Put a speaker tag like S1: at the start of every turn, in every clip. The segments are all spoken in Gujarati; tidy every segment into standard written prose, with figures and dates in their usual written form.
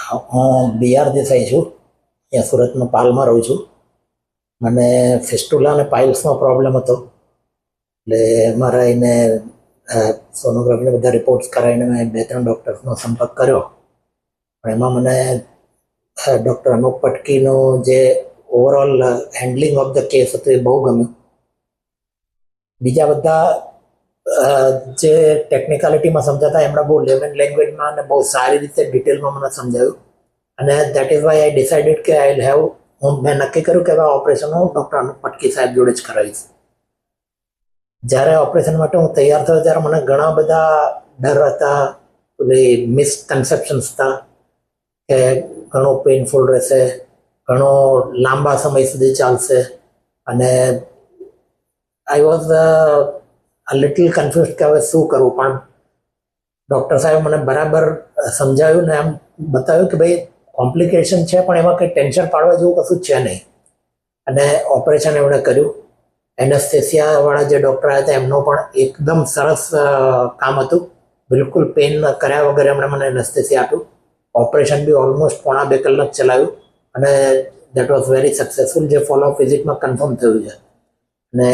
S1: હું બીઆર દેસાઈ છું. અહીંયા સુરતમાં પાલમાં રહું છું. મને ફિસ્ટુલા અને પાઇલ્સનો પ્રોબ્લેમ હતો. એટલે મારા એને સોનોગ્રાફીને બધા રિપોર્ટ્સ કરાવીને મેં 2-3 ડૉક્ટર્સનો સંપર્ક કર્યો. પણ એમાં મને ડૉક્ટર અનુપ પટકીનું જે overall handling of the case હતું એ બહુ ગમ્યું. બીજા બધા જે ટેકનિકાલિટીમાં સમજાતા એમણે બહુ લેમન લેંગ્વેજમાં અને બહુ સારી રીતે ડિટેલમાં મને સમજાવ્યું. અને that is why I decided કે આઈ હેવ મેં નક્કી કર્યું કે આ ઓપરેશન હું ડૉક્ટર અનુપ પટકી સાહેબ જોડે જ કરાવીશ. જ્યારે ઓપરેશન માટે હું તૈયાર થયો ત્યારે મને ઘણા બધા ડર હતા, મિસકન્સેપ્શન્સ હતા કે ઘણું પેઇનફુલ રહેશે, ઘણો લાંબા સમય સુધી ચાલશે. અને I was a little confuse કે હવે શું કરવું. પણ ડૉક્ટર સાહેબ મને બરાબર સમજાવ્યું ને એમ બતાવ્યું કે ભાઈ કોમ્પ્લિકેશન છે પણ એમાં કંઈ ટેન્શન પાડવા જેવું કશું છે નહીં. અને ઓપરેશન એમણે કર્યું. એનેસ્થેસિયાવાળા જે ડૉક્ટર હતા એમનું પણ એકદમ સરસ કામ હતું. બિલકુલ પેઇન કર્યા વગર એમણે મને એનેસ્થેસિયા આપ્યું. ઓપરેશન બી ઓલમોસ્ટ 1.5-2 કલાક ચલાવ્યું અને દેટ વોઝ વેરી સક્સેસફુલ, જે ફોલોઅપ વિઝિટમાં કન્ફર્મ થયું છે. અને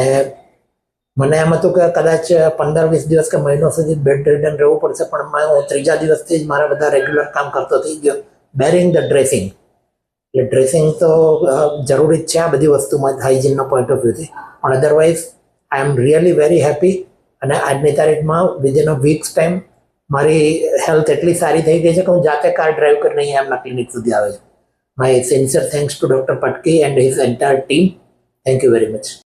S1: મને એમ હતું કે કદાચ 15-20 દિવસ કે મહિનો સુધી બેડ રિડન રહેવું પડશે, પણ હું 3જા દિવસથી જ મારા બધા રેગ્યુલર કામ કરતો થઈ ગયો, બેરિંગ ધ ડ્રેસિંગ. એટલે ડ્રેસિંગ તો જરૂરી જ છે આ બધી વસ્તુમાં, હાઇજીનના પોઈન્ટ ઓફ વ્યૂથી. પણ otherwise I am really very happy. અને આજની તારીખમાં વિધિન અ વીક્સ ટાઈમ મારી હેલ્થ એટલી સારી થઈ ગઈ છે કે હું જાતે કાર ડ્રાઈવ કરીને અહીંયા એમના ક્લિનિક સુધી આવે છે. My sincere thanks to doctor Patki and his entire team. Thank you very much.